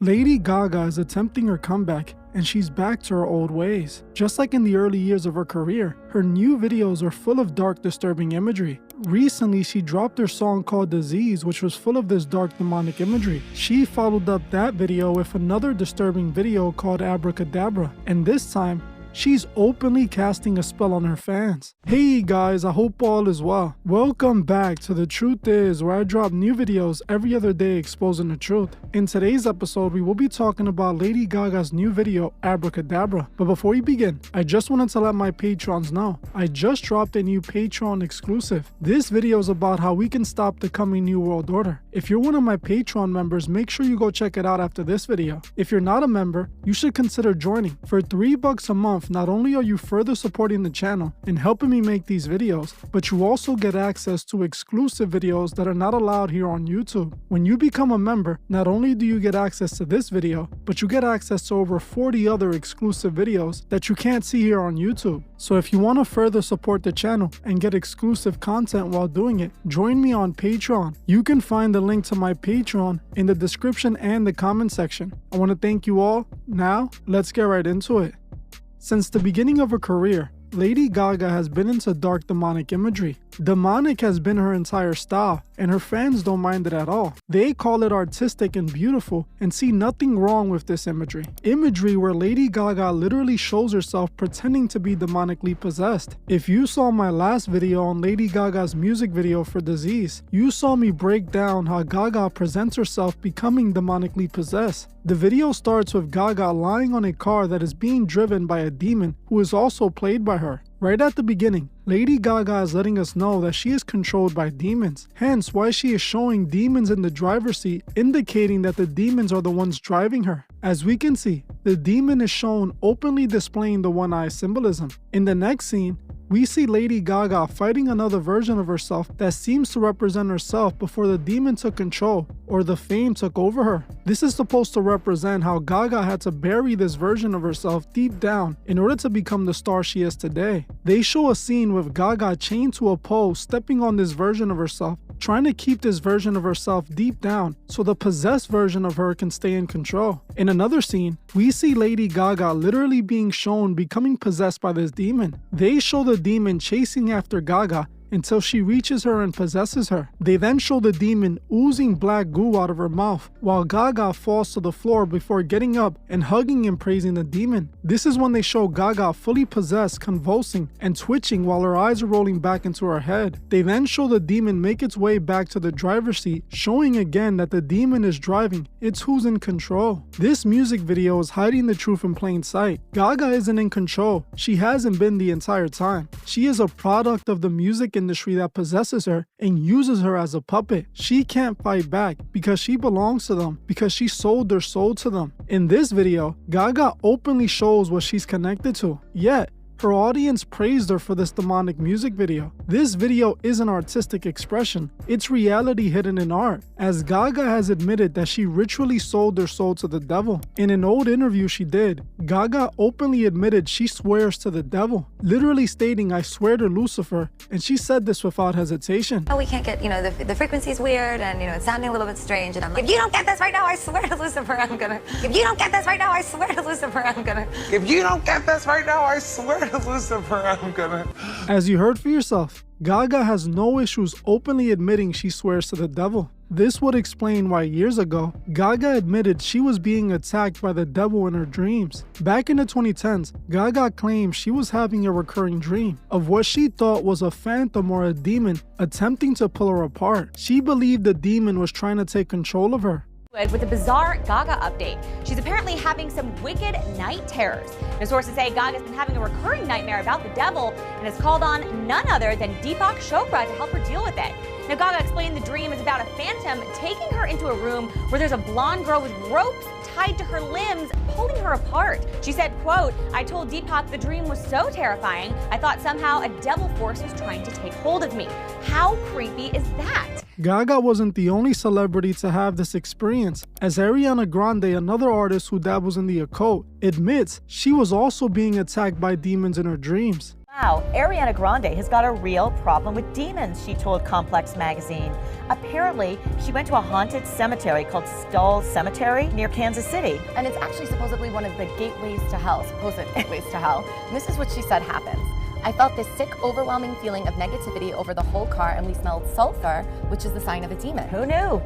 Lady Gaga is attempting her comeback, and she's back to her old ways. Just like in the early years of her career, her new videos are full of dark, disturbing imagery. Recently, she dropped her song called Disease, which was full of this dark, demonic imagery. She followed up that video with another disturbing video called Abracadabra, and this time, she's openly casting a spell on her fans. Hey guys, I hope all is well. Welcome back to The Truth Is, where I drop new videos every other day exposing the truth. In today's episode, we will be talking about Lady Gaga's new video, Abracadabra. But before we begin, I just wanted to let my patrons know, I just dropped a new Patreon exclusive. This video is about how we can stop the coming New World Order. If you're one of my Patreon members, make sure you go check it out after this video. If you're not a member, you should consider joining. For $3 a month, not only are you further supporting the channel and helping me make these videos, but you also get access to exclusive videos that are not allowed here on YouTube. When you become a member, not only do you get access to this video, but you get access to over 40 other exclusive videos that you can't see here on YouTube. So if you want to further support the channel and get exclusive content while doing it, join me on Patreon. You can find the link to my Patreon in the description and the comment section. I want to thank you all. Now, let's get right into it. Since the beginning of her career, Lady Gaga has been into dark demonic imagery. Demonic has been her entire style, and her fans don't mind it at all. They call it artistic and beautiful and see nothing wrong with this imagery. Imagery where Lady Gaga literally shows herself pretending to be demonically possessed. If you saw my last video on Lady Gaga's music video for Disease, you saw me break down how Gaga presents herself becoming demonically possessed. The video starts with Gaga lying on a car that is being driven by a demon who is also played by her. Right at the beginning, Lady Gaga is letting us know that she is controlled by demons, hence why she is showing demons in the driver's seat, indicating that the demons are the ones driving her. As we can see, the demon is shown openly displaying the one-eye symbolism. In the next scene, we see Lady Gaga fighting another version of herself that seems to represent herself before the demon took control or the fame took over her. This is supposed to represent how Gaga had to bury this version of herself deep down in order to become the star she is today. They show a scene with Gaga chained to a pole, stepping on this version of herself, trying to keep this version of herself deep down so the possessed version of her can stay in control. In another scene, we see Lady Gaga literally being shown becoming possessed by this demon. They show the demon chasing after Gaga until she reaches her and possesses her. They then show the demon oozing black goo out of her mouth, while Gaga falls to the floor before getting up and hugging and praising the demon. This is when they show Gaga fully possessed, convulsing and twitching while her eyes are rolling back into her head. They then show the demon make its way back to the driver's seat, showing again that the demon is driving, it's who's in control. This music video is hiding the truth in plain sight. Gaga isn't in control. She hasn't been the entire time. She is a product of the music industry that possesses her and uses her as a puppet. She can't fight back because she belongs to them, because she sold their soul to them. In this video, Gaga openly shows what she's connected to, yet her audience praised her for this demonic music video. This video isn't artistic expression, it's reality hidden in art, as Gaga has admitted that she ritually sold her soul to the devil. In an old interview she did, Gaga openly admitted she swears to the devil, literally stating, "I swear to Lucifer," and she said this without hesitation. Oh, we can't get, the frequency's weird and, it's sounding a little bit strange, and I'm like, if you don't get this right now, I swear to Lucifer, I'm gonna. If you don't get this right now, I swear to Lucifer, I'm gonna. If you don't get this right now, I swear to Lucifer, I'm gonna. As you heard for yourself, Gaga has no issues openly admitting she swears to the devil. This would explain why years ago, Gaga admitted she was being attacked by the devil in her dreams. Back in the 2010s, Gaga claimed she was having a recurring dream of what she thought was a phantom or a demon attempting to pull her apart. She believed the demon was trying to take control of her. With a bizarre Gaga update. She's apparently having some wicked night terrors. Now, sources say Gaga's been having a recurring nightmare about the devil and has called on none other than Deepak Chopra to help her deal with it. Now, Gaga explained the dream is about a phantom taking her into a room where there's a blonde girl with ropes tied to her limbs, pulling her apart. She said, quote, "I told Deepak the dream was so terrifying, I thought somehow a devil force was trying to take hold of me. How creepy is that?" Gaga wasn't the only celebrity to have this experience, as Ariana Grande, another artist who dabbles in the occult, admits she was also being attacked by demons in her dreams. Now, Ariana Grande has got a real problem with demons, she told Complex magazine. Apparently, she went to a haunted cemetery called Skull Cemetery near Kansas City. And it's actually supposedly one of the gateways to hell, supposed gateways to hell. And this is what she said happens. I felt this sick, overwhelming feeling of negativity over the whole car, and we smelled sulfur, which is the sign of a demon. Who knew?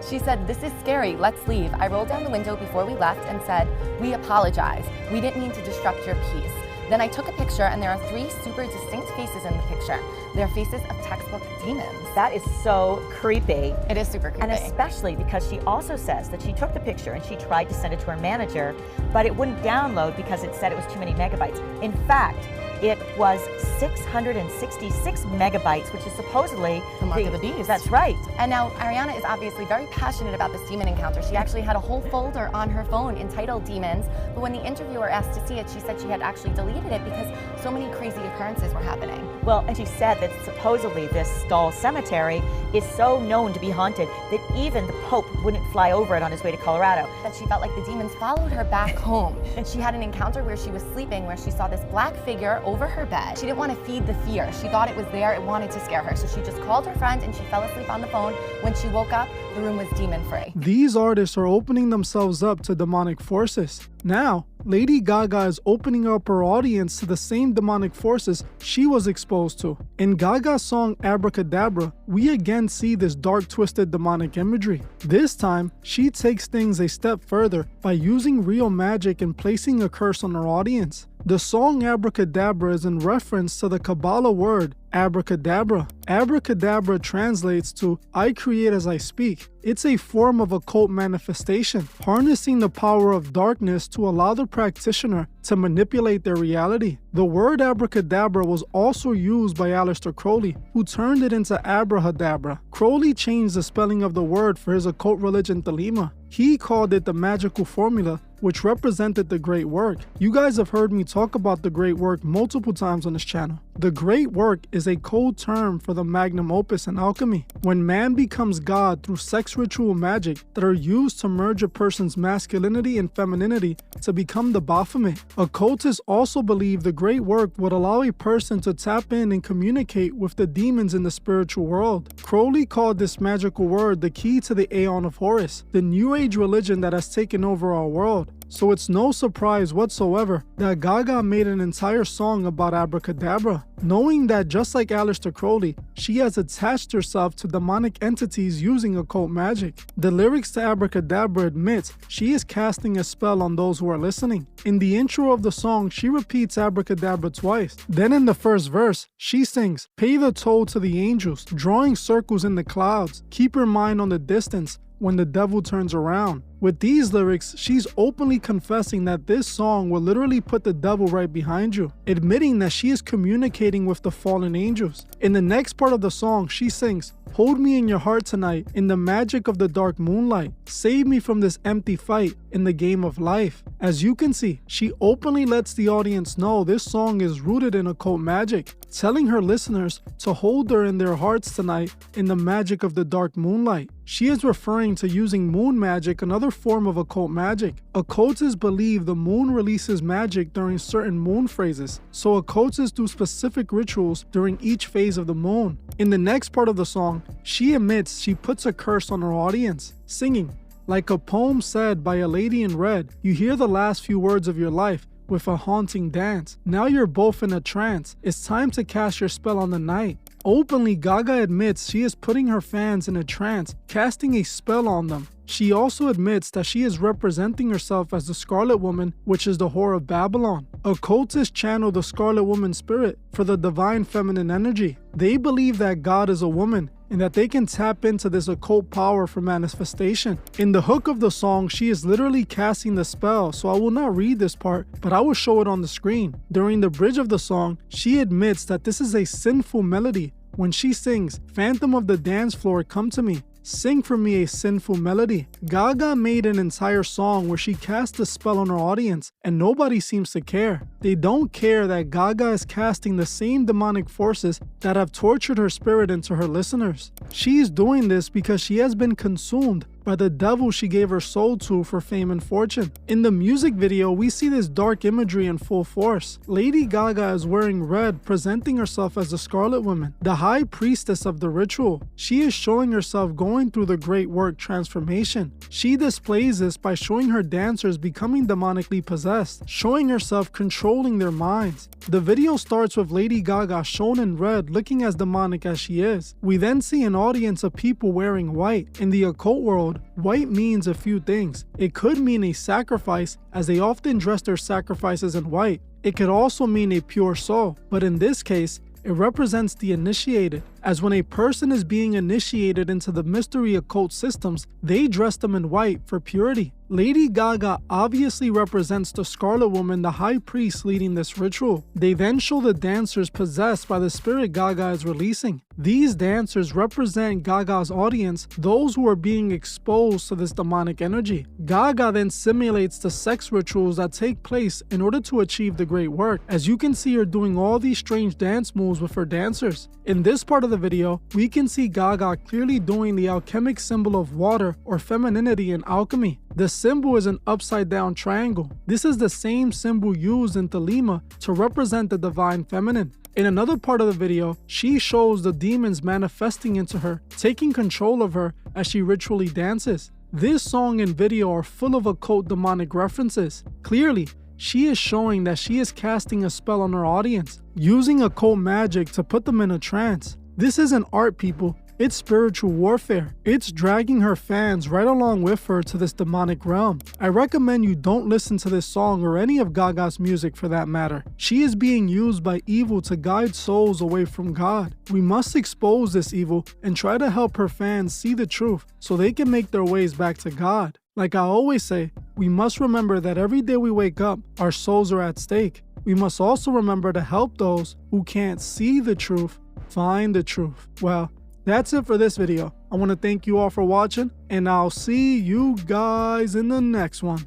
She said, this is scary, let's leave. I rolled down the window before we left and said, we apologize. We didn't mean to disrupt your peace. Then I took a picture, and there are 3 super distinct faces in the picture. They're faces of textbook demons. That is so creepy. It is super creepy. And especially because she also says that she took the picture and she tried to send it to her manager, but it wouldn't download because it said it was too many megabytes. In fact, it was 666 megabytes, which is supposedly the mark of the beast. That's right. And now Ariana is obviously very passionate about this demon encounter. She actually had a whole folder on her phone entitled Demons, but when the interviewer asked to see it, she said she had actually deleted it because so many crazy occurrences were happening. Well, and she said that supposedly this Skull Cemetery is so known to be haunted that even the Pope wouldn't fly over it on his way to Colorado. That she felt like the demons followed her back home. And she had an encounter where she was sleeping, where she saw this black figure over her bed. She didn't want to feed the fear. She thought it was there, it wanted to scare her. So she just called her friend and she fell asleep on the phone. When she woke up, the room was demon-free. These artists are opening themselves up to demonic forces. Now, Lady Gaga is opening up her audience to the same demonic forces she was exposed to. In Gaga's song Abracadabra, we again see this dark, twisted demonic imagery. This time, she takes things a step further by using real magic and placing a curse on her audience. The song Abracadabra is in reference to the Kabbalah word Abracadabra. Abracadabra translates to I create as I speak. It's a form of occult manifestation, harnessing the power of darkness to allow the practitioner to manipulate their reality. The word abracadabra was also used by Aleister Crowley, who turned it into abrahadabra. Crowley changed the spelling of the word for his occult religion Thelema. He called it the magical formula, which represented the great work. You guys have heard me talk about the great work multiple times on this channel. The great work is a code term for the magnum opus in alchemy, when man becomes God through sex ritual magic that are used to merge a person's masculinity and femininity to become the Baphomet. Occultists also believe the great work would allow a person to tap in and communicate with the demons in the spiritual world. Crowley called this magical word the key to the Aeon of Horus, the New Age religion that has taken over our world. So it's no surprise whatsoever that Gaga made an entire song about abracadabra, knowing that just like Aleister Crowley, she has attached herself to demonic entities using occult magic. The lyrics to Abracadabra admits she is casting a spell on those who are listening. In the intro of the song, she repeats abracadabra twice. Then in the first verse, she sings, "Pay the toll to the angels, drawing circles in the clouds. Keep your mind on the distance when the devil turns around." With these lyrics, she's openly confessing that this song will literally put the devil right behind you, admitting that she is communicating with the fallen angels. In the next part of the song, she sings, "Hold me in your heart tonight, in the magic of the dark moonlight. Save me from this empty fight in the game of life." As you can see, she openly lets the audience know this song is rooted in occult magic, telling her listeners to hold her in their hearts tonight in the magic of the dark moonlight. She is referring to using moon magic, another form of occult magic. Occultists believe the moon releases magic during certain moon phases, so occultists do specific rituals during each phase of the moon. In the next part of the song, she admits she puts a curse on her audience, singing, "Like a poem said by a lady in red, you hear the last few words of your life with a haunting dance. Now you're both in a trance. It's time to cast your spell on the night." Openly, Gaga admits she is putting her fans in a trance, casting a spell on them. She also admits that she is representing herself as the Scarlet Woman, which is the whore of Babylon. Occultists channel the Scarlet Woman spirit for the divine feminine energy. They believe that God is a woman and that they can tap into this occult power for manifestation. In the hook of the song, she is literally casting the spell, so I will not read this part, but I will show it on the screen. During the bridge of the song, she admits that this is a sinful melody when she sings, "Phantom of the dance floor, come to me. Sing for me a sinful melody." Gaga made an entire song where she cast a spell on her audience, and nobody seems to care. They don't care that Gaga is casting the same demonic forces that have tortured her spirit into her listeners. She is doing this because she has been consumed by the devil she gave her soul to for fame and fortune. In the music video, we see this dark imagery in full force. Lady Gaga is wearing red, presenting herself as the Scarlet Woman, the high priestess of the ritual. She is showing herself going through the great work transformation. She displays this by showing her dancers becoming demonically possessed, showing herself controlling their minds. The video starts with Lady Gaga shown in red looking as demonic as she is. We then see an audience of people wearing white. In the occult world, white means a few things. It could mean a sacrifice, as they often dress their sacrifices in white. It could also mean a pure soul, but in this case, it represents the initiated, as when a person is being initiated into the mystery occult systems, they dress them in white for purity. Lady Gaga obviously represents the Scarlet Woman, the high priest leading this ritual. They then show the dancers possessed by the spirit Gaga is releasing. These dancers represent Gaga's audience, those who are being exposed to this demonic energy. Gaga then simulates the sex rituals that take place in order to achieve the great work. As you can see her doing all these strange dance moves with her dancers. In this part of the video, we can see Gaga clearly doing the alchemic symbol of water or femininity in alchemy. The symbol is an upside down triangle. This is the same symbol used in Thelema to represent the divine feminine. In another part of the video, she shows the demons manifesting into her, taking control of her as she ritually dances. This song and video are full of occult demonic references. Clearly, she is showing that she is casting a spell on her audience, using occult magic to put them in a trance. This isn't art, people. It's spiritual warfare. It's dragging her fans right along with her to this demonic realm. I recommend you don't listen to this song or any of Gaga's music for that matter. She is being used by evil to guide souls away from God. We must expose this evil and try to help her fans see the truth so they can make their ways back to God. Like I always say, we must remember that every day we wake up, our souls are at stake. We must also remember to help those who can't see the truth find the truth. Well, that's it for this video. I want to thank you all for watching, and I'll see you guys in the next one.